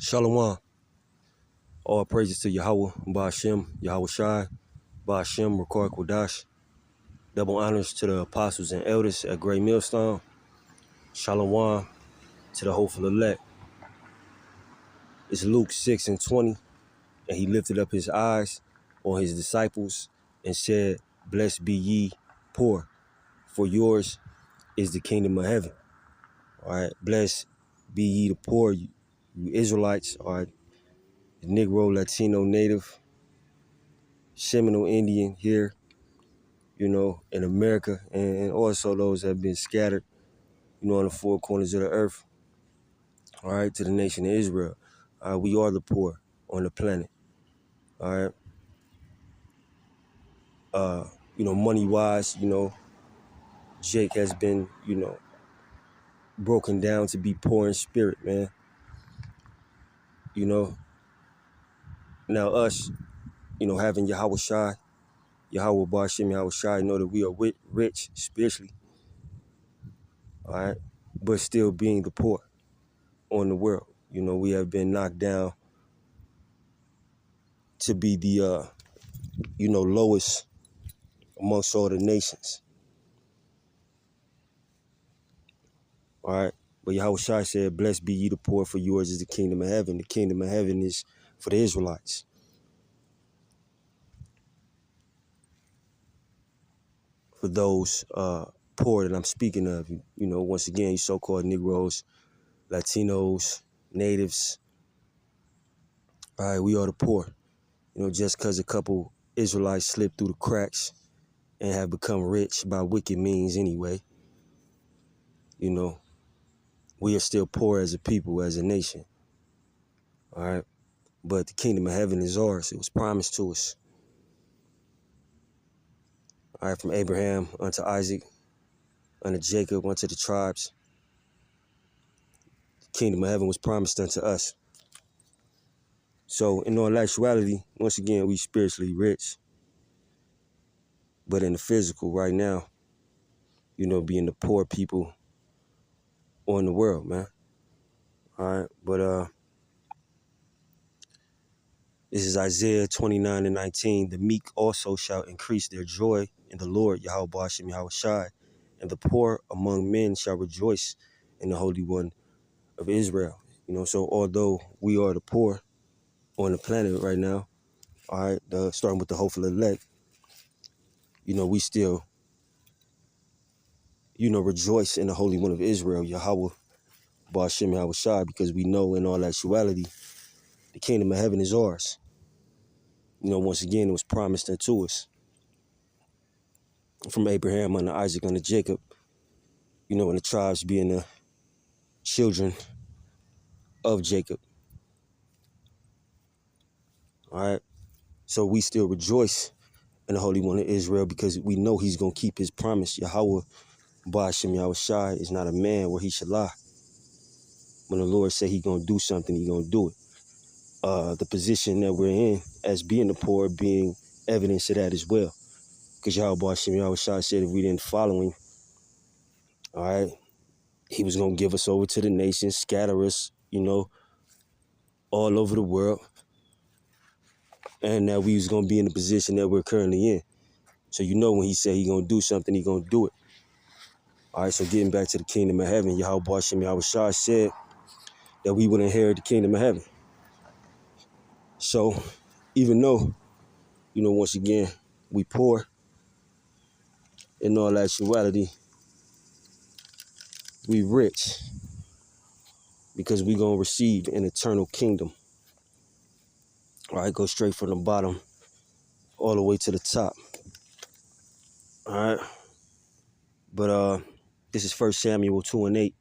Shalom. All praises to Yahweh, Ba'ashem, Yahweh Shai, Ba'ashem, Rakar Kodash. Double honors to the apostles and elders at Great Millstone. Shalom to the hopeful elect. It's Luke 6:20, and he lifted up his eyes on his disciples and said, "Blessed be ye poor, for yours is the kingdom of heaven." All right, blessed be ye the poor, you Israelites, all right, Negro, Latino, Native, Seminole Indian here, in America, and also those that have been scattered, on the four corners of the earth, all right, to the nation of Israel. We are the poor on the planet, all right. Money-wise, Jake has been, broken down to be poor in spirit, man. Now us, having Yahweh Shai, Yahweh Ba'ashem, Yahweh Shai, know that we are rich spiritually, all right, but still being the poor on the world. We have been knocked down to be the, lowest amongst all the nations. All right. But Yahweh Shai said, "Blessed be ye the poor, for yours is the kingdom of heaven." The kingdom of heaven is for the Israelites. For those poor that I'm speaking of, once again, you so-called Negroes, Latinos, natives. All right, we are the poor. Just because a couple Israelites slipped through the cracks and have become rich by wicked means anyway, we are still poor as a people, as a nation. All right. But the kingdom of heaven is ours. It was promised to us. All right, from Abraham unto Isaac, unto Jacob, unto the tribes. The kingdom of heaven was promised unto us. So in all actuality, once again, we spiritually rich. But in the physical right now, being the poor people on the world, man. All right, but this is Isaiah 29:19. "The meek also shall increase their joy in the Lord, Yahweh Ba'ashem, Yahweh Shai, and the poor among men shall rejoice in the Holy One of Israel." So although we are the poor on the planet right now, all right, starting with the hopeful elect, we still, rejoice in the Holy One of Israel, Yahweh Ba'ashem, Yahweh Shai, because we know in all actuality, the kingdom of heaven is ours. Once again, it was promised unto us from Abraham unto Isaac unto Jacob, and the tribes being the children of Jacob. All right. So we still rejoice in the Holy One of Israel because we know he's going to keep his promise. Yahweh Ba'ashem, Yahweh Shai is not a man where he should lie. When the Lord say he's going to do something, he's going to do it. The position that we're in as being the poor being evidence of that as well. Because Yahweh Ba'ashem, Yahweh Shai said if we didn't follow him, all right, he was going to give us over to the nations, scatter us, all over the world. And that we was going to be in the position that we're currently in. So when he said he's going to do something, he's going to do it. All right, so getting back to the kingdom of heaven, Yahweh Ba'ashem, Yahweh Shai said that we would inherit the kingdom of heaven. So even though, once again, we poor, in all actuality, we rich because we going to receive an eternal kingdom. All right, go straight from the bottom all the way to the top. All right, but this is 1 Samuel 2:8.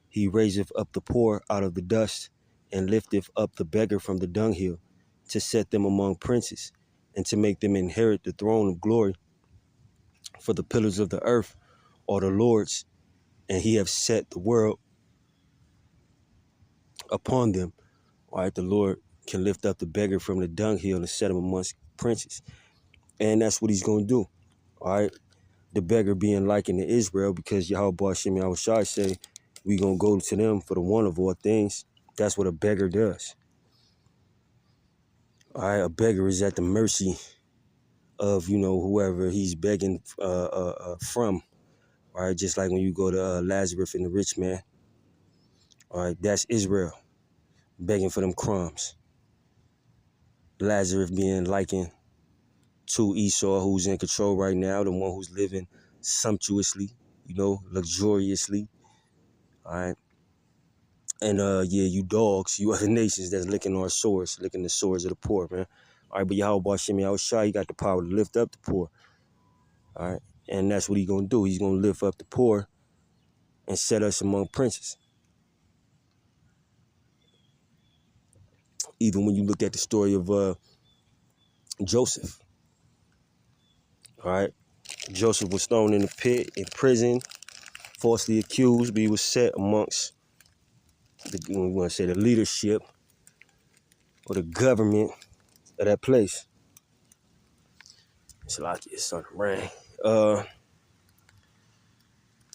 "He raiseth up the poor out of the dust and lifteth up the beggar from the dunghill, to set them among princes and to make them inherit the throne of glory. For the pillars of the earth are the Lord's, and he have set the world upon them." All right, the Lord can lift up the beggar from the dunghill and set him amongst princes. And that's what he's going to do. All right, the beggar being likened to Israel, because Yahweh Ba'ashem, Yahweh Shai say we going to go to them for the one of all things. That's what a beggar does. All right, a beggar is at the mercy of, you know, whoever he's begging from. All right, just like when you go to Lazarus and the rich man. All right, that's Israel begging for them crumbs. Lazarus being likened to Esau, who's in control right now, the one who's living sumptuously, you know, luxuriously. All right. And yeah, you dogs, you other nations that's licking our swords, licking the swords of the poor, man. All right, but Yahweh Hashem Yahushua, he got the power to lift up the poor. All right. And that's what he's gonna do. He's gonna lift up the poor and set us among princes. Even when you look at the story of Joseph. All right. Joseph was thrown in the pit, in prison, falsely accused, but he was set amongst we want to say the leadership or the government of that place. It's like it's starting to rain.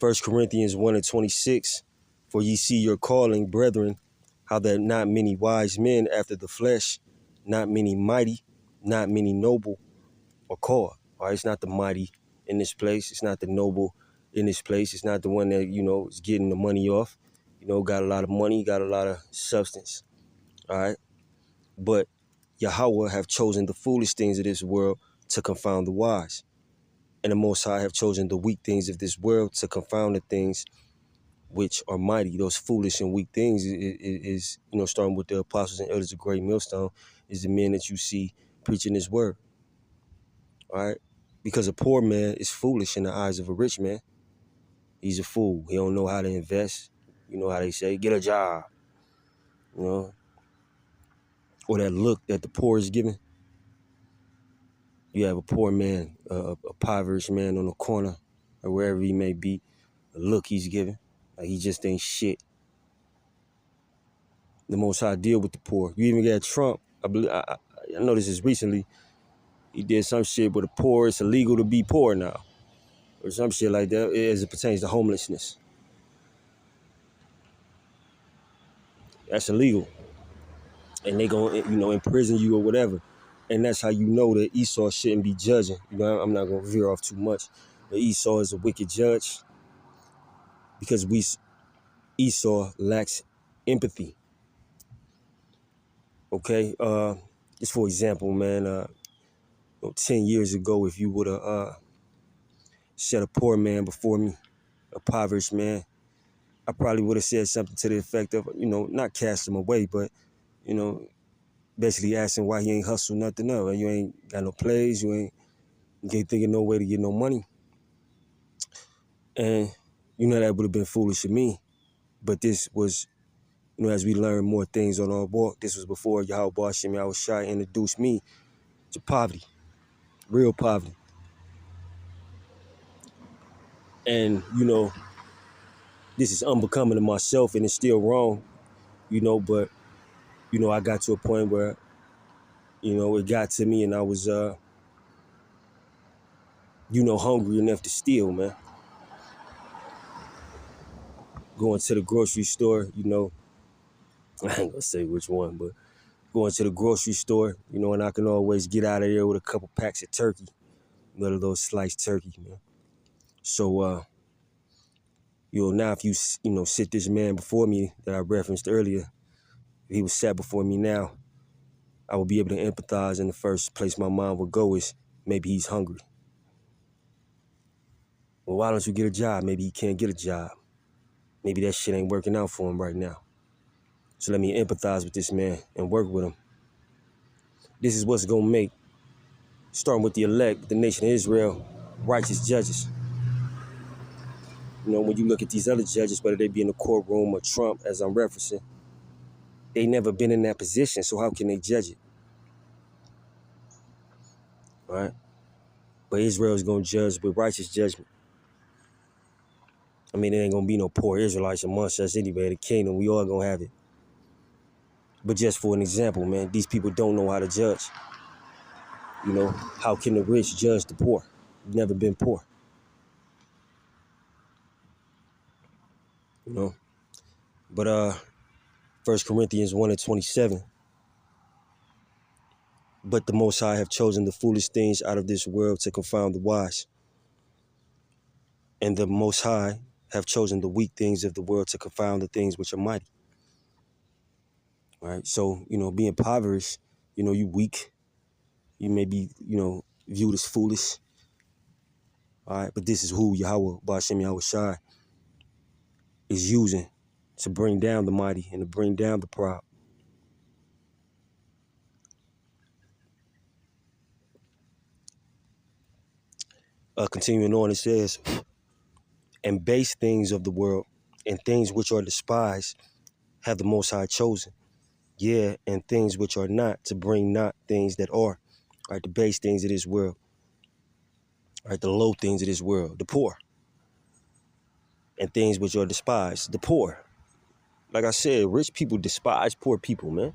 1 Corinthians 1:26, for ye see your calling, brethren, how that not many wise men after the flesh, not many mighty, not many noble are called. All right, it's not the mighty in this place. It's not the noble in this place. It's not the one that, you know, is getting the money off. You know, got a lot of money, got a lot of substance. All right. But Yahweh have chosen the foolish things of this world to confound the wise. And the Most High have chosen the weak things of this world to confound the things which are mighty. Those foolish and weak things is you know, starting with the apostles and elders of Great Millstone, is the men that you see preaching this word. All right? Because a poor man is foolish in the eyes of a rich man. He's a fool. He don't know how to invest. You know how they say, get a job. You know? Or that look that the poor is giving. You have a poor man, a impoverished man on the corner or wherever he may be, the look he's giving, like he just ain't shit. The Most High deal with the poor. You even got Trump. I know this is recently. He did some shit with the poor. It's illegal to be poor now, or some shit like that, as it pertains to homelessness. That's illegal, and they gonna, you know, imprison you or whatever. And that's how you know that Esau shouldn't be judging. You know, I'm not gonna veer off too much, but Esau is a wicked judge because Esau lacks empathy. Okay, just for example, man, 10 years ago, if you would have set a poor man before me, a impoverished man, I probably would have said something to the effect of, you know, not cast him away, but, you know, basically asking why he ain't hustle nothing up. You ain't got no plays, you ain't thinking no way to get no money. And, you know, that would have been foolish of me. But this was, you know, as we learn more things on our walk, this was before Yahweh Hashem Yahushua introduced me to poverty, real poverty. And, you know, this is unbecoming to myself and it's still wrong, you know, but, you know, I got to a point where, you know, it got to me and I was, you know, hungry enough to steal, man. Going to the grocery store, you know, I ain't gonna say which one, but going to the grocery store, you know, and I can always get out of there with a couple packs of turkey, one of those sliced turkey, man. So, you know, now if you know, sit this man before me that I referenced earlier, if he was sat before me now, I would be able to empathize, and the first place my mind would go is maybe he's hungry. Well, why don't you get a job? Maybe he can't get a job. Maybe that shit ain't working out for him right now. So let me empathize with this man and work with him. This is what's gonna make, starting with the elect, the nation of Israel, righteous judges. You know, when you look at these other judges, whether they be in the courtroom or Trump, as I'm referencing, they never been in that position, so how can they judge it? All right? But Israel is gonna judge with righteous judgment. I mean, there ain't gonna be no poor Israelites amongst us anyway. The kingdom, we all gonna have it. But just for an example, man, these people don't know how to judge. You know, how can the rich judge the poor? You've never been poor. You know? But 1 Corinthians 1:27, But the Most High have chosen the foolish things out of this world to confound the wise. And the Most High have chosen the weak things of the world to confound the things which are mighty. Right? So, being impoverished, you weak. You may be, viewed as foolish. All right, but this is who Yahweh, Ba'ashem Yahweh Shai, is using to bring down the mighty and to bring down the proud. Continuing on, it says, and base things of the world and things which are despised have the Most High chosen. Yeah, and things which are not, to bring not things that are. Right, the base things of this world. Right, the low things of this world, the poor. And things which are despised, the poor. Like I said, rich people despise poor people, man.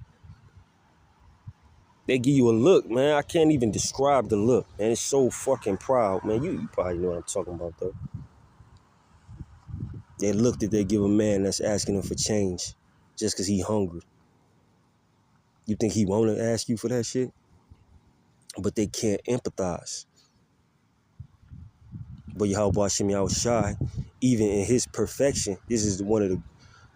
They give you a look, man. I can't even describe the look, man. It's so fucking proud, man. You probably know what I'm talking about, though. That look that they give a man that's asking him for change just because he hungry. You think he want to ask you for that shit? But they can't empathize. But Yahweh Hashem Yahweh Shai, even in his perfection, this is one of the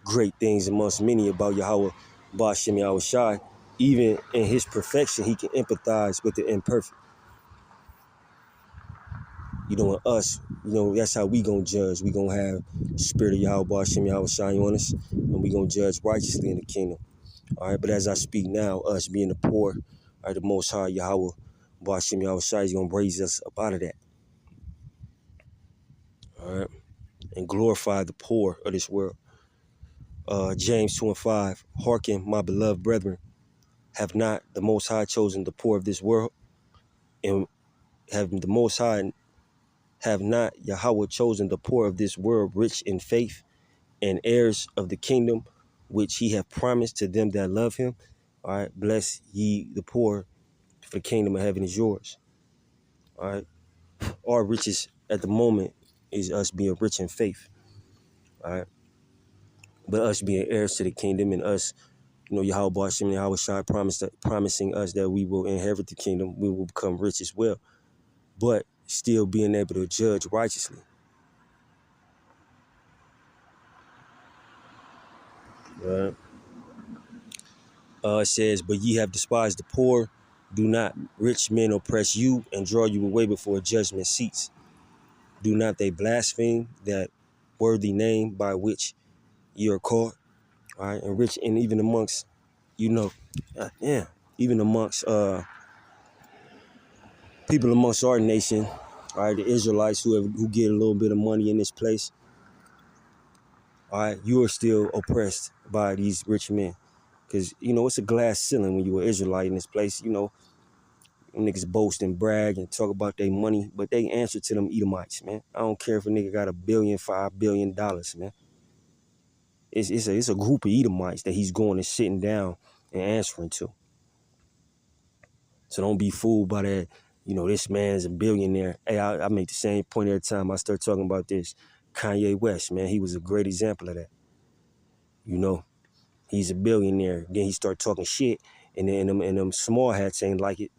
great things amongst many about Yahweh Hashem Yahweh Shai. Even in his perfection, he can empathize with the imperfect. And us, that's how we gonna judge. We gonna have the spirit of Yahweh Hashem Yahweh Shai on us, and we gonna judge righteously in the kingdom. All right, but as I speak now, us being the poor, all right, the Most High Yahweh Hashem Yahweh Shai is gonna raise us up out of that. All right, and glorify the poor of this world. James 2:5, hearken, my beloved brethren, have not the Most High chosen the poor of this world, and have the Most High, have not Yahweh chosen the poor of this world rich in faith and heirs of the kingdom which he hath promised to them that love him. All right, bless ye the poor, for the kingdom of heaven is yours. All right, our riches at the moment is us being rich in faith. All right, but us being heirs to the kingdom, and us, Yahweh Hashem and Yahweh Shai promising us that we will inherit the kingdom, we will become rich as well, but still being able to judge righteously. All right. It says, but ye have despised the poor. Do not rich men oppress you and draw you away before judgment seats? Do not they blaspheme that worthy name by which ye are called? All right, and rich, and even amongst, even amongst people amongst our nation, all right, the Israelites who get a little bit of money in this place, all right, you are still oppressed by these rich men. Because, it's a glass ceiling when you were Israelite in this place. Niggas boast and brag and talk about their money, but they answer to them Edomites, man. I don't care if a nigga got $1 billion, $5 billion, man. It's a group of Edomites that he's going and sitting down and answering to. So don't be fooled by that, this man's a billionaire. Hey, I make the same point every time I start talking about this. Kanye West, man, he was a great example of that. He's a billionaire. Then he start talking shit, and then them small hats ain't like it.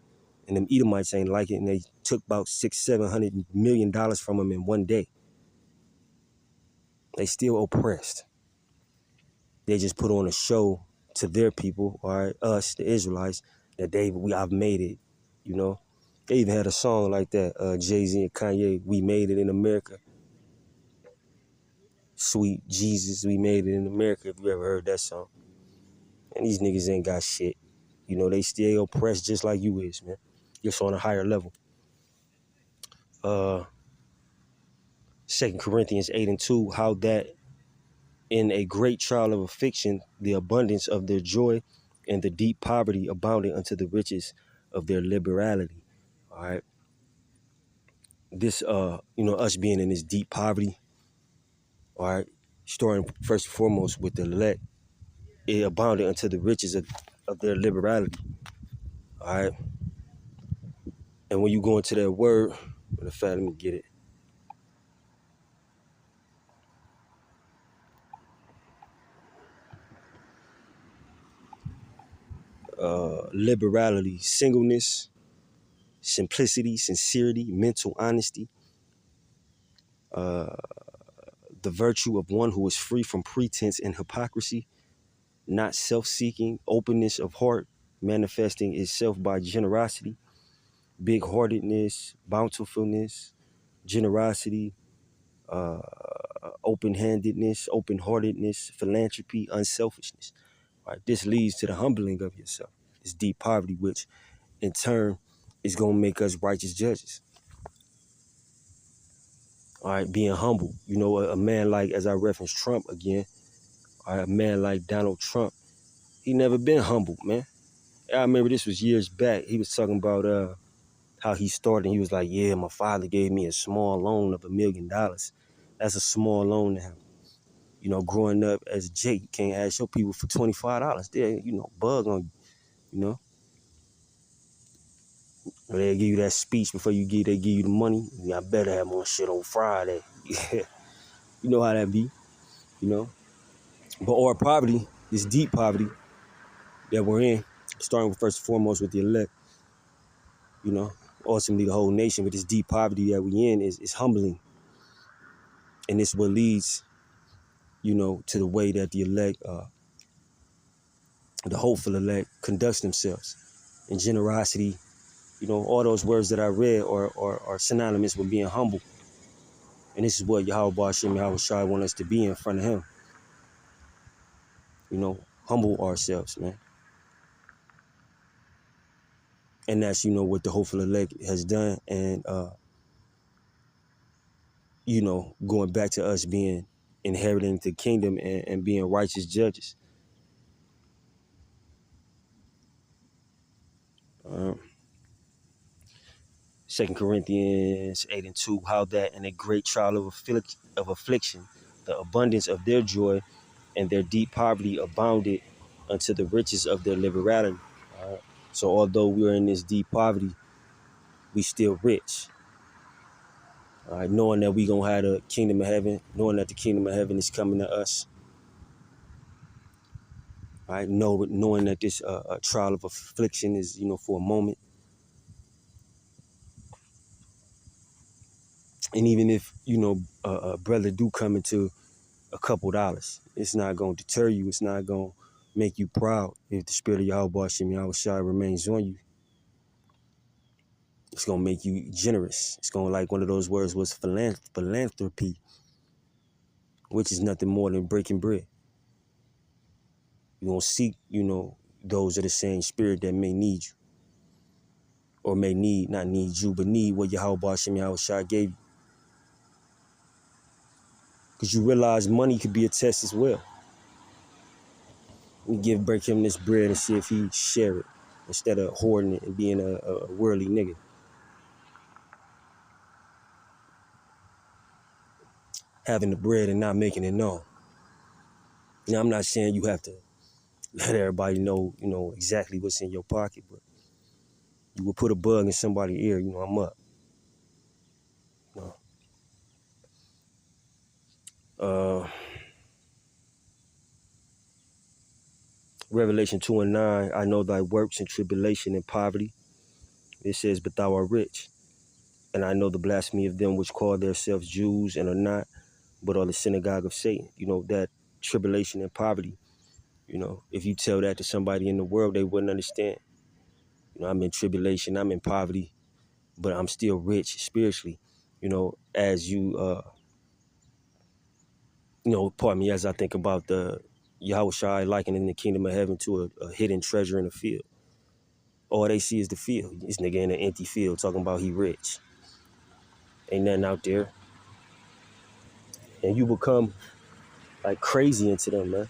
And them Edomites ain't like it, and they took about $600-700 million from him in one day. They still oppressed. They just put on a show to their people, all right, us, the Israelites, that I've made it, They even had a song like that, Jay-Z and Kanye, we made it in America. Sweet Jesus, we made it in America, if you ever heard that song. And these niggas ain't got shit. They still oppressed just like you is, man. Just on a higher level. 2 Corinthians 8:2, how that in a great trial of affliction, the abundance of their joy and the deep poverty abounded unto the riches of their liberality. All right. This, us being in this deep poverty, all right, starting first and foremost with the elect, it abounded unto the riches of their liberality. All right. And when you go into that word, matter of fact, let me get it. liberality, singleness, simplicity, sincerity, mental honesty, the virtue of one who is free from pretense and hypocrisy, not self-seeking, openness of heart, manifesting itself by generosity, big-heartedness, bountifulness, generosity, open-handedness, open-heartedness, philanthropy, unselfishness. Right? This leads to the humbling of yourself. It's deep poverty, which in turn is going to make us righteous judges. All right, being humble. You know, a man like, as I referenced Trump again, all right, a man like Donald Trump, he never been humble, man. I remember this was years back. He was talking about how he started. He was like, yeah, my father gave me a small loan of $1 million. That's a small loan to him. You know, growing up as Jake, you can't ask your people for $25. They, you know, bug on you, you know. Or they give you that speech before they give you the money. I better have more shit on Friday. Yeah. You know how that be, you know. But our poverty, this deep poverty that we're in, starting with first and foremost with the elect, you know, ultimately the whole nation, with this deep poverty that we in is humbling. And it's what leads, you know, to the way that the elect, the hopeful elect conducts themselves. And generosity, you know, all those words that I read are synonymous with being humble. And this is what Yahweh Ba'ashem Yahweh Shai want us to be in front of him. You know, humble ourselves, man. And that's, you know, what the hopeful elect has done. And, you know, going back to us being, inheriting the kingdom and being righteous judges. 2 Corinthians 8:2, how that in a great trial of affliction, the abundance of their joy and their deep poverty abounded unto the riches of their liberality. So although we're in this deep poverty, we still rich. All right, knowing that we gonna have the kingdom of heaven, knowing that the kingdom of heaven is coming to us. All right, knowing that this trial of affliction is, you know, for a moment. And even if, you know, a brother do come into a couple dollars, it's not gonna deter you. It's not gonna make you proud. If the spirit of Yahweh Ba'ashem Yahweh Shai remains on you, it's gonna make you generous. It's gonna, like one of those words was philanthropy, which is nothing more than breaking bread. You're gonna seek, you know, those of the same spirit that may need you. Or may need, not need you, but need what Yahweh Ba'ashem Yahweh Shai gave you. Because you realize money could be a test as well. You break him this bread and see if he share it instead of hoarding it and being a worldly nigga. Having the bread and not making it known. Now, I'm not saying you have to let everybody know, you know, exactly what's in your pocket, but you will put a bug in somebody's ear, you know, I'm up. You know? Revelation 2:9, I know thy works and tribulation and poverty. It says, but thou art rich. And I know the blasphemy of them which call themselves Jews and are not, but are the synagogue of Satan. You know, that tribulation and poverty, you know, if you tell that to somebody in the world, they wouldn't understand. You know, I'm in tribulation, I'm in poverty, but I'm still rich spiritually. You know, as you know, pardon me, as I think about the Yahweh Shai likening the kingdom of heaven to a hidden treasure in the field. All they see is the field. This nigga in an empty field talking about he rich. Ain't nothing out there. And you become like crazy into them, man.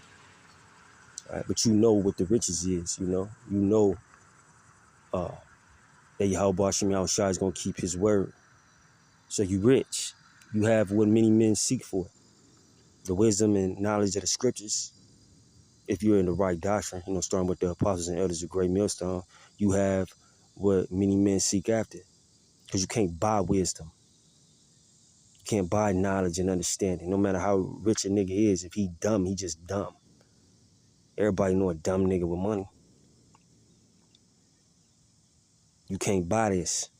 All right, but you know what the riches is, you know. You know that Yahweh Ba'ashem Yahweh Shai is going to keep his word. So you rich. You have what many men seek for. The wisdom and knowledge of the scriptures. If you're in the right doctrine, you know, starting with the apostles and elders of Great Millstone, you have what many men seek after. Because you can't buy wisdom. You can't buy knowledge and understanding. No matter how rich a nigga is, if he dumb, he just dumb. Everybody know a dumb nigga with money. You can't buy this.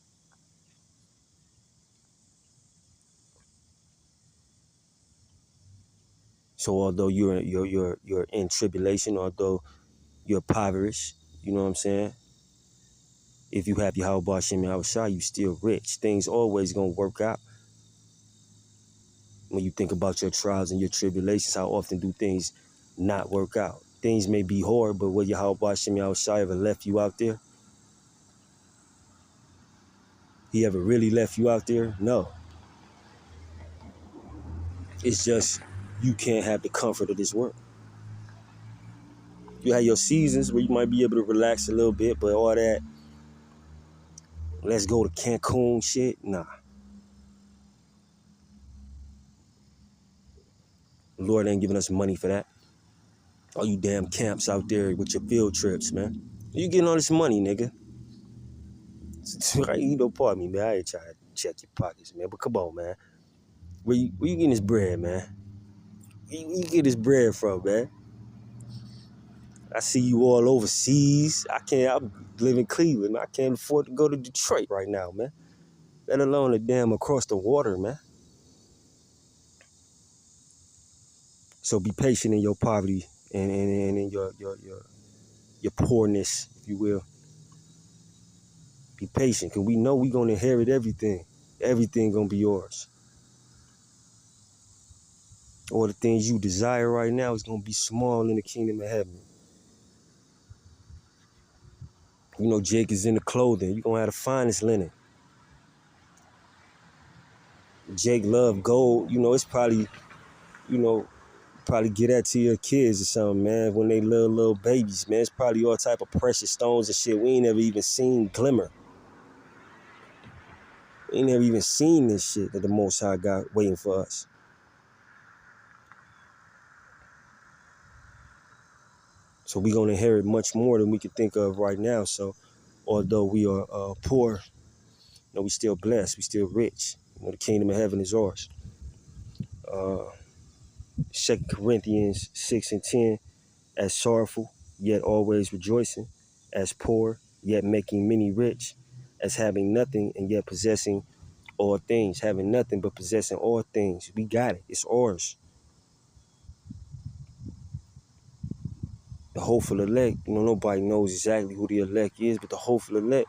So although you're in tribulation, although you're impoverished, you know what I'm saying? If you have Yahweh Ba'Shem Yahushua, you still rich. Things always gonna work out. When you think about your trials and your tribulations, how often do things not work out? Things may be hard, but will Yahweh Ba'Shem Yahushua ever left you out there? He ever really left you out there? No. It's just you can't have the comfort of this world. You have your seasons where you might be able to relax a little bit, but all that, let's go to Cancun shit, nah. The Lord ain't giving us money for that. All you damn camps out there with your field trips, man. You getting all this money, nigga. You know, pardon me, man. I ain't trying to check your pockets, man. But come on, man. Where you getting this bread, man? Where you get this bread from, man? I see you all overseas. I'm living in Cleveland. I can't afford to go to Detroit right now, man. Let alone the damn across the water, man. So be patient in your poverty and in your poorness, if you will. Be patient, because we know we're going to inherit everything. Everything going to be yours. All the things you desire right now is going to be small in the kingdom of heaven. You know, Jake is in the clothing. You're going to have the finest linen. Jake love gold. You know, it's probably, probably get that to your kids or something, man, when they little babies, man. It's probably all type of precious stones and shit. We ain't never even seen glimmer. We ain't never even seen this shit that the Most High got waiting for us. So we going to inherit much more than we can think of right now. So although we are poor, we still blessed. We still rich. The kingdom of heaven is ours. 2 Corinthians 6:10, as sorrowful, yet always rejoicing, as poor, yet making many rich, as having nothing and yet possessing all things, having nothing but possessing all things. We got it. It's ours. The hopeful elect, nobody knows exactly who the elect is, but the hopeful elect,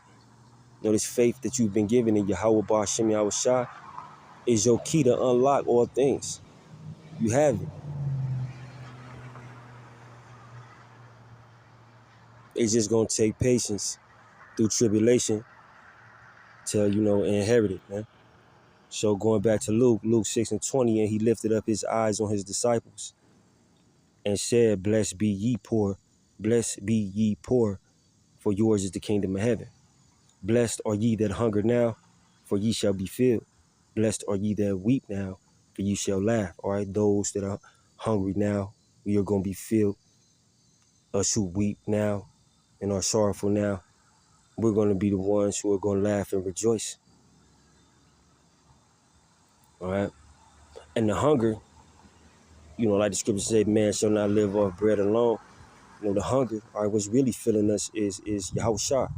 this faith that you've been given in Yahweh Ba'Shem Yahushua is your key to unlock all things. You have it. It's just going to take patience through tribulation to, inherit it, man. So going back to Luke 6:20, and he lifted up his eyes on his disciples and said, blessed be ye poor, for yours is the kingdom of heaven. Blessed are ye that hunger now, for ye shall be filled. Blessed are ye that weep now, for ye shall laugh. All right, those that are hungry now, we are going to be filled. Us who weep now and are sorrowful now, we're going to be the ones who are going to laugh and rejoice. All right. And the hunger, like the scripture said, man shall not live off bread alone. The hunger, all right, what's really filling us is Yahushua.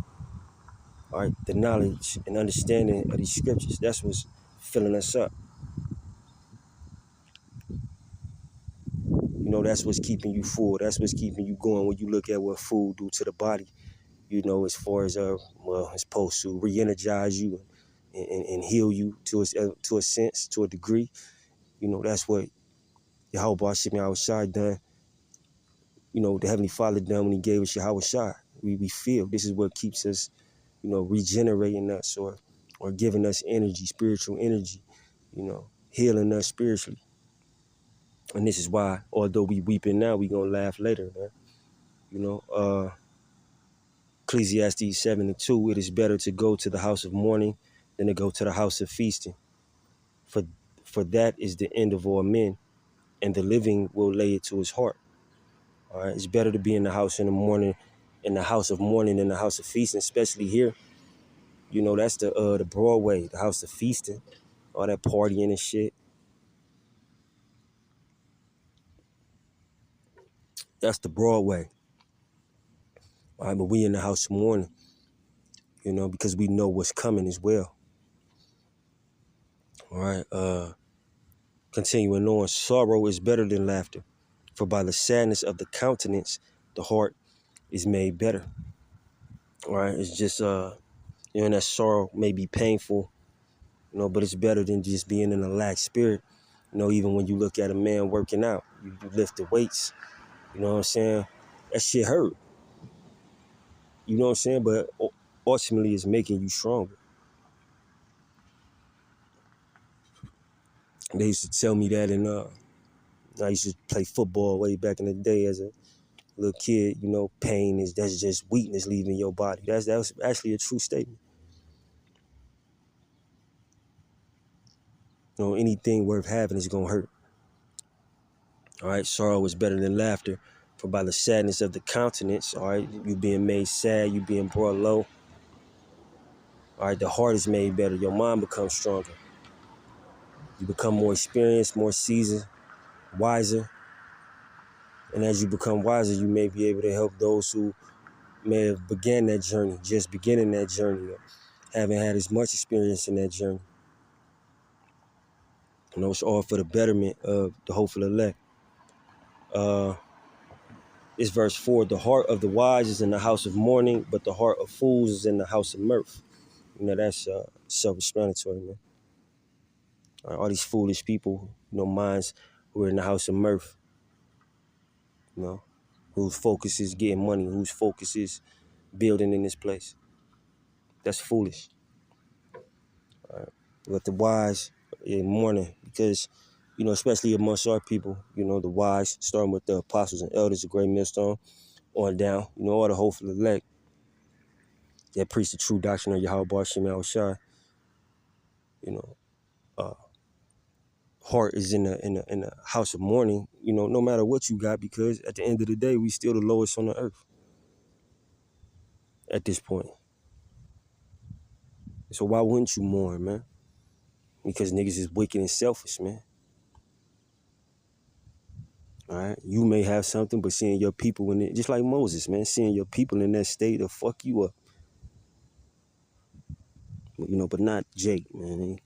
All right, the knowledge and understanding of these scriptures, that's what's filling us up. That's what's keeping you full. That's what's keeping you going when you look at what food do to the body, as far as, it's supposed to re-energize you and heal you to a sense, to a degree. That's what Yahweh Ba'Shem Yahushua done. The Heavenly Father done when he gave us Yahweh Shai. We feel this is what keeps us, regenerating us or giving us energy, spiritual energy, healing us spiritually. And this is why, although we weeping now, we gonna laugh later, man. Ecclesiastes 7:2, it is better to go to the house of mourning than to go to the house of feasting. For that is the end of all men, and the living will lay it to his heart. All right, it's better to be in the house in the morning, in the house of mourning than the house of feasting, especially here. That's the Broadway, the house of feasting, all that partying and shit. That's the Broadway. All right, but we in the house of mourning. because we know what's coming as well. All right. Continuing on, sorrow is better than laughter, for by the sadness of the countenance, the heart is made better. All right. It's just, and that sorrow may be painful, but it's better than just being in a lax spirit. Even when you look at a man working out, you lift the weights, you know what I'm saying? That shit hurt. You know what I'm saying? But ultimately, it's making you stronger. They used to tell me that, and I used to play football way back in the day as a little kid. Pain that's just weakness leaving your body. That was actually a true statement. Anything worth having is gonna hurt. All right, sorrow is better than laughter, for by the sadness of the countenance, all right, you being made sad, you being brought low. All right, the heart is made better. Your mind becomes stronger. You become more experienced, more seasoned, wiser. And as you become wiser, you may be able to help those who may have began that journey, just beginning that journey, or haven't had as much experience in that journey. It's all for the betterment of the hopeful elect. It's verse 4. The heart of the wise is in the house of mourning, but the heart of fools is in the house of mirth. That's self-explanatory, man. All these foolish people, minds who are in the house of mirth, whose focus is getting money, whose focus is building in this place. That's foolish. But the wise in mourning, because, especially amongst our people, the wise, starting with the apostles and elders, the great millstone, on down, all the hopeful elect that preach the true doctrine of Yahweh Ba'Shem Yahushua, heart is in the house of mourning, no matter what you got, because at the end of the day, we still the lowest on the earth at this point. So why wouldn't you mourn, man? Because niggas is wicked and selfish, man. All right, you may have something, but seeing your people in it, just like Moses, man, seeing your people in that state will fuck you up. But not Jake, man.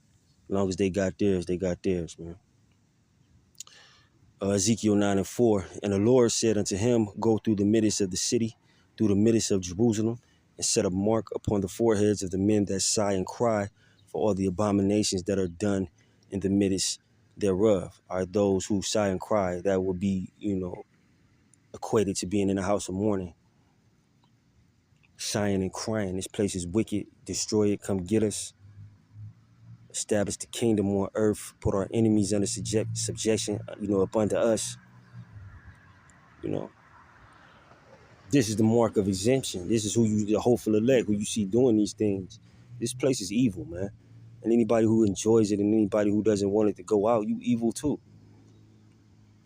As long as they got theirs, man. Ezekiel 9:4, and the Lord said unto him, go through the midst of the city, through the midst of Jerusalem, and set a mark upon the foreheads of the men that sigh and cry for all the abominations that are done in the midst thereof. Are those who sigh and cry, that will be, equated to being in the house of mourning, sighing and crying. This place is wicked. Destroy it. Come get us. Establish the kingdom on earth. Put our enemies under subjection, up under us. This is the mark of exemption. This is the hopeful elect, who you see doing these things. This place is evil, man. And anybody who enjoys it and anybody who doesn't want it to go out, you evil too.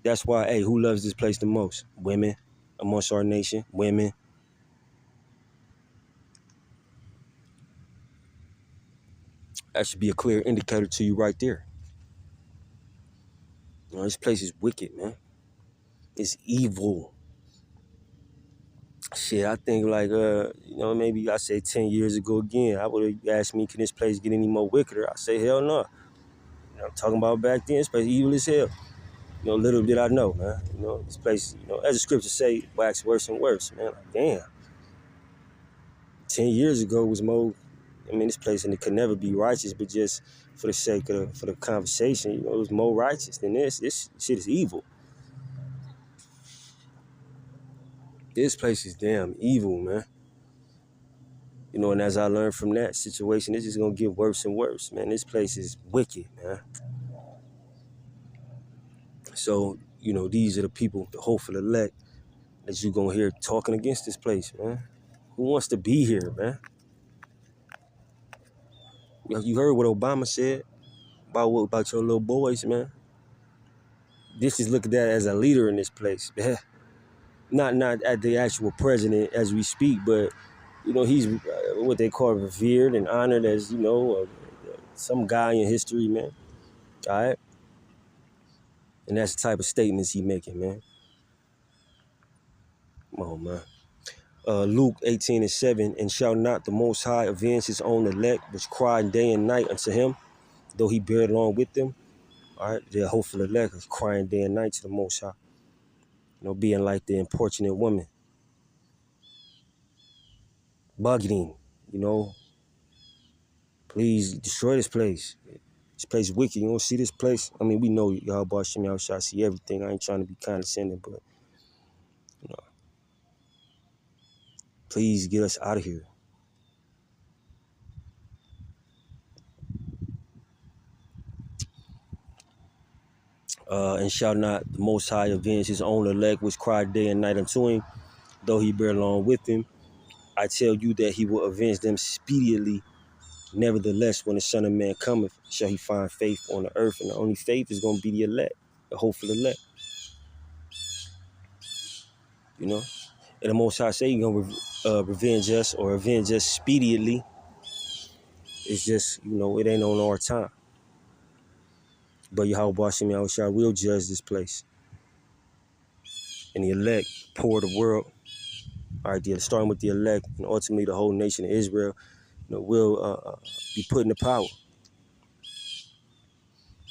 That's why, hey, who loves this place the most? Women amongst our nation, women. That should be a clear indicator to you right there. This place is wicked, man. It's evil. Shit, I think like, maybe I say 10 years ago again, I would have asked me, can this place get any more wickeder? I say, hell no. I'm talking about back then, this place evil as hell. Little did I know, man. This place, as the scriptures say, wax worse and worse, man. Like, damn. 10 years ago was more, this place, and it could never be righteous, but just for the sake of, for the conversation, it was more righteous than this. This shit is evil. This place is damn evil, man. And as I learned from that situation, it's just gonna get worse and worse, man. This place is wicked, man. So, these are the people, the hopeful elect, that you gonna hear talking against this place, man. Who wants to be here, man? You heard what Obama said about your little boys, man. This is looked at as a leader in this place. Not at the actual president as we speak, but he's what they call revered and honored as some guy in history, man. All right, and that's the type of statements he making, man. Come on, man. Luke 18:7, and shall not the Most High avenge his own elect, which cry day and night unto him, though he bear along with them? All right, the hopeful elect is crying day and night to the Most High, being like the importunate woman, bugging, please destroy this place. This place is wicked. You don't see this place? I mean, we know y'all Shem Yahushua see everything. I ain't trying to be condescending, but please get us out of here. And shall not the Most High avenge his own elect, which cry day and night unto him, though he bear along with him? I tell you that he will avenge them speedily. Nevertheless, when the Son of Man cometh, shall he find faith on the earth? And the only faith is going to be the elect, the hopeful elect. And the Most High say he's going to revenge us or avenge us speedily. It's just, it ain't on our time. But Yahweh Shem Yahushua will judge this place. And the elect, poor the world. All right, starting with the elect, and ultimately the whole nation of Israel, will be put into power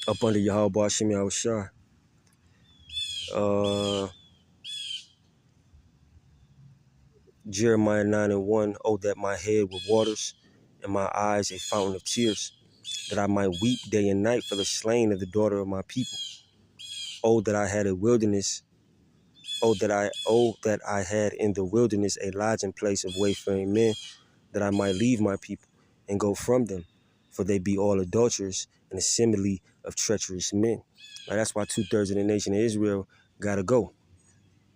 up under Yahweh Shem Yahushua. Jeremiah 9:1, oh, that my head were waters, and my eyes a fountain of tears, that I might weep day and night for the slain of the daughter of my people. Oh, that I had a wilderness. Oh, that I had in the wilderness a lodging place of wayfaring men, that I might leave my people and go from them, for they be all adulterers, an assembly of treacherous men. Now, that's why 2/3 of the nation of Israel gotta go.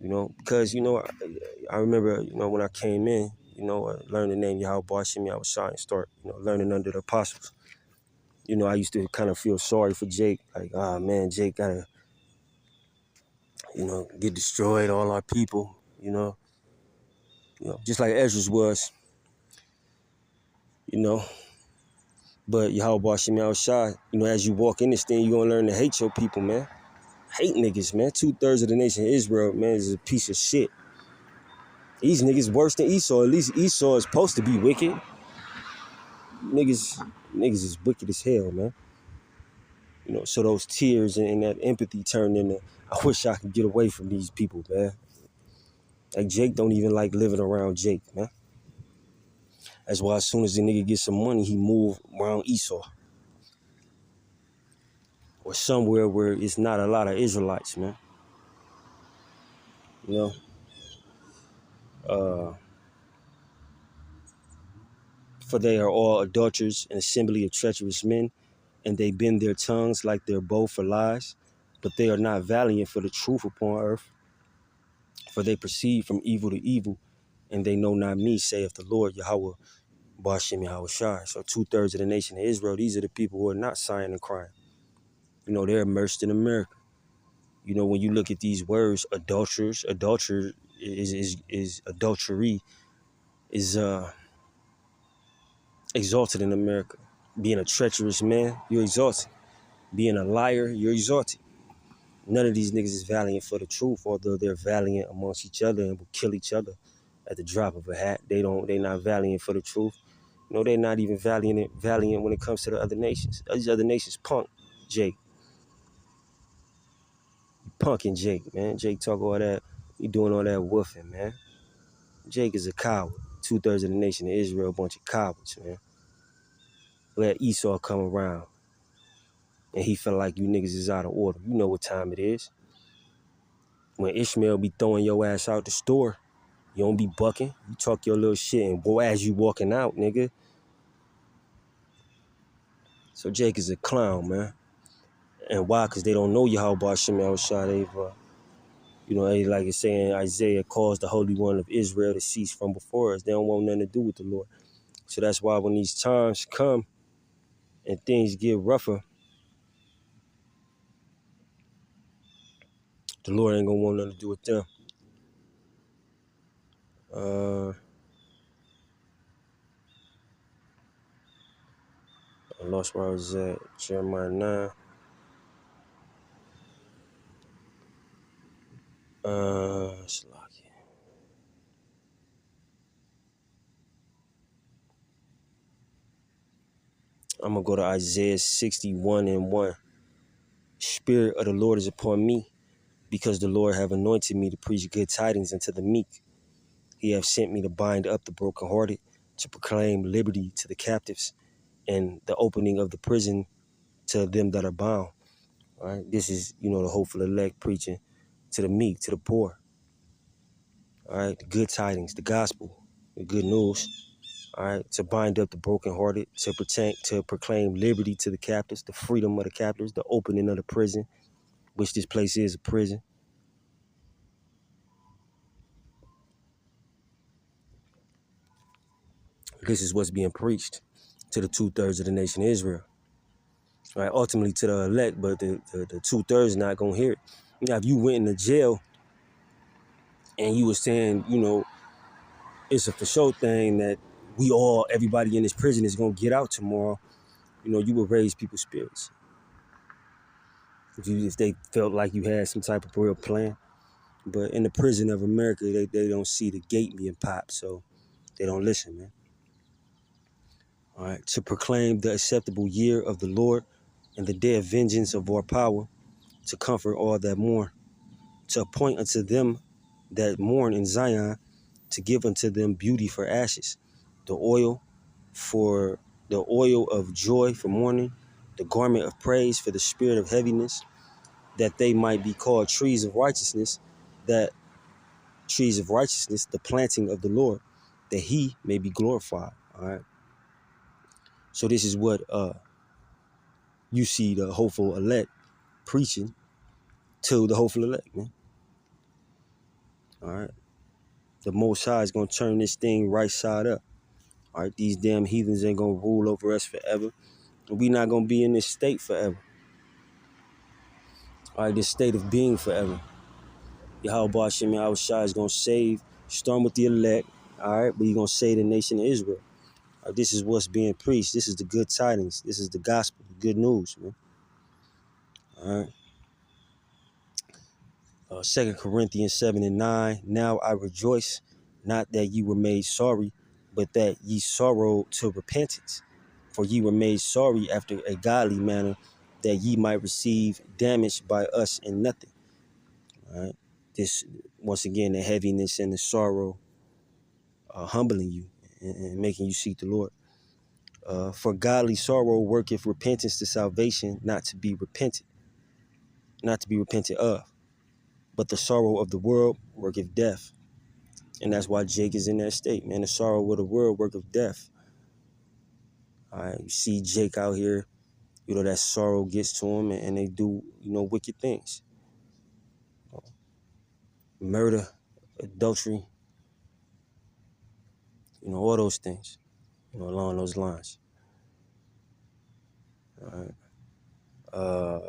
Because I remember when I came in, learn the name Yahweh Shem Yahushua and start learning under the apostles. I used to kind of feel sorry for Jake, like, man, Jake gotta get destroyed, all our people, just like Ezra's was, But Yahweh Shem Yahushua, as you walk in this thing, you're gonna learn to hate your people, man. Hate niggas, man. 2/3 of the nation of Israel, man, is a piece of shit. These niggas worse than Esau. At least Esau is supposed to be wicked. Niggas is wicked as hell, man. So those tears and that empathy turned into, I wish I could get away from these people, man. Like Jake don't even like living around Jake, man. That's why as soon as the nigga gets some money, he move around Esau. Or somewhere where it's not a lot of Israelites, man. For they are all adulterers, an assembly of treacherous men, and they bend their tongues like their bow for lies, but they are not valiant for the truth upon earth. For they proceed from evil to evil, and they know not me, saith the Lord, Yahweh, Bashem Yahushai. So 2/3 of the nation of Israel, these are the people who are not sighing and crying. They're immersed in America. When you look at these words, adulterers, adulterer is adultery, is exalted in America. Being a treacherous man, you're exalted. Being a liar, you're exalted. None of these niggas is valiant for the truth, although they're valiant amongst each other and will kill each other at the drop of a hat. They're not valiant for the truth. They're not even valiant when it comes to the other nations. These other nations punk Jake. Punking Jake, man. Jake talk all that. He doing all that woofing, man. Jake is a coward. 2/3 of the nation of Israel, a bunch of cowards, man. Let Esau come around and he felt like you niggas is out of order. You know what time it is. When Ishmael be throwing your ass out the store, you don't be bucking. You talk your little shit and boy, as you walking out, nigga. So Jake is a clown, man. And why? Because they don't know Yahweh Shem Yahushua. They've, like it's saying, Isaiah calls the Holy One of Israel to cease from before us. They don't want nothing to do with the Lord. So that's why when these times come and things get rougher, the Lord ain't gonna want nothing to do with them. I lost where I was at. Jeremiah 9. I'm going to go to Isaiah 61:1. Spirit of the Lord is upon me, because the Lord have anointed me to preach good tidings unto the meek. He have sent me to bind up the brokenhearted, to proclaim liberty to the captives, and the opening of the prison to them that are bound. All right. This is, the hopeful elect preaching to the meek, to the poor. All right. The good tidings, the gospel, the good news. All right. To bind up the brokenhearted, to proclaim liberty to the captives, the freedom of the captives, the opening of the prison, which this place is a prison. This is what's being preached to the 2/3 of the nation of Israel. All right. Ultimately to the elect, but the 2/3 not going to hear it. Now, if you went into jail and you were saying, it's a for sure thing that everybody in this prison is going to get out tomorrow, you would raise people's spirits. If they felt like you had some type of real plan. But in the prison of America, they don't see the gate being popped, so they don't listen, man. All right. To proclaim the acceptable year of the Lord and the day of vengeance of our power, to comfort all that mourn, to appoint unto them that mourn in Zion, to give unto them beauty for ashes, the oil of joy for mourning, the garment of praise for the spirit of heaviness, that they might be called trees of righteousness, the planting of the Lord, that he may be glorified. All right. So this is what you see the hopeful elect preaching to the hopeful elect, man. All right. The Most High is gonna turn this thing right side up. All right. These damn heathens ain't gonna rule over us forever. And we not gonna be in this state forever. All right, this state of being forever. Yahweh Hashem Yahweh Shai is going to save, storm with the elect, all right, but he's going to save the nation of Israel. This is what's being preached. This is the good tidings. This is the gospel, the good news, man. All right. 2 Corinthians 7:9. Now I rejoice, not that ye were made sorry, but that ye sorrowed to repentance. For ye were made sorry after a godly manner, that ye might receive damage by us in nothing. All right. This, once again, the heaviness and the sorrow humbling you and making you seek the Lord. For godly sorrow worketh repentance to salvation, not to be repented of. But the sorrow of the world worketh death. And that's why Jake is in that state, man. The sorrow of the world worketh death. All right, you see Jake out here, that sorrow gets to him and they do, wicked things. Murder, adultery, all those things, along those lines. All right. 1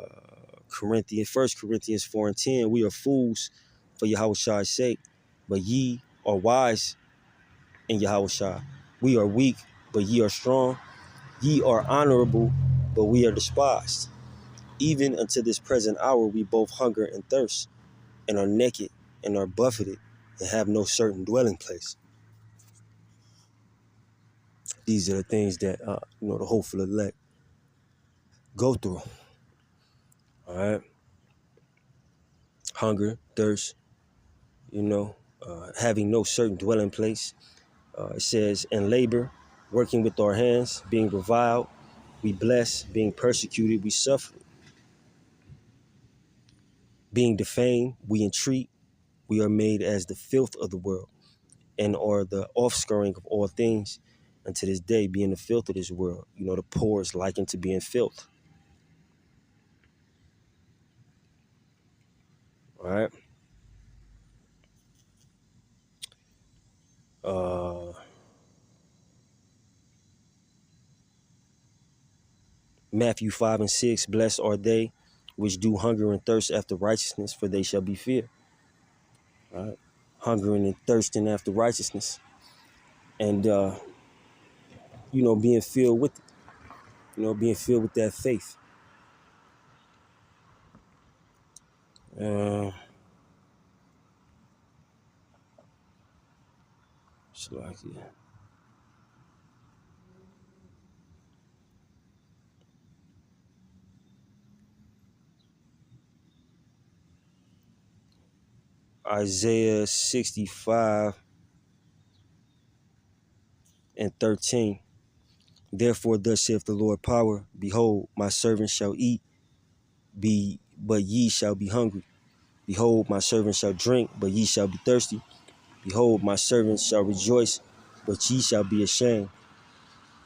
Corinthians 4:10, we are fools for Yahweh sake, but ye are wise in Yahweh. We are weak, but ye are strong. Ye are honorable, but we are despised. Even unto this present hour we both hunger and thirst, and are naked, and are buffeted, and have no certain dwelling place. These are the things that the hopeful elect go through. All right. Hunger, thirst, having no certain dwelling place. It says, and labor, working with our hands, being reviled, we bless, being persecuted, we suffer. Being defamed, we entreat, we are made as the filth of the world, and are the offscouring of all things, unto this day being the filth of this world. The poor is likened to being filth. All right. Matthew 5:6, blessed are they which do hunger and thirst after righteousness, for they shall be filled. All right. Hungering and thirsting after righteousness. And, being filled with it, being filled with that faith. Isaiah 65:13. Therefore, thus saith the Lord power, behold, my servants shall eat, but ye shall be hungry. Behold, my servants shall drink, but ye shall be thirsty. Behold, my servants shall rejoice, but ye shall be ashamed.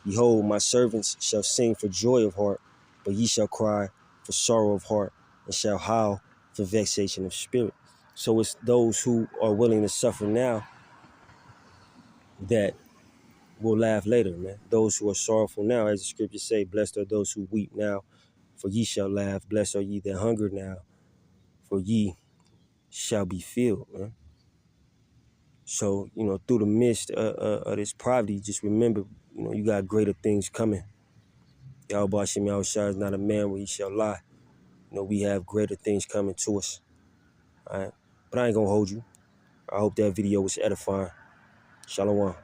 Behold, my servants shall sing for joy of heart, but ye shall cry for sorrow of heart, and shall howl for vexation of spirit. So it's those who are willing to suffer now that will laugh later, man. Those who are sorrowful now, as the scriptures say, blessed are those who weep now, for ye shall laugh. Blessed are ye that hunger now, for ye shall be filled, man. So, through the midst of this poverty, just remember, you got greater things coming. Yahweh Hashem Yahushua is not a man where he shall lie. We have greater things coming to us. All right. But I ain't gonna hold you. I hope that video was edifying. Shalom.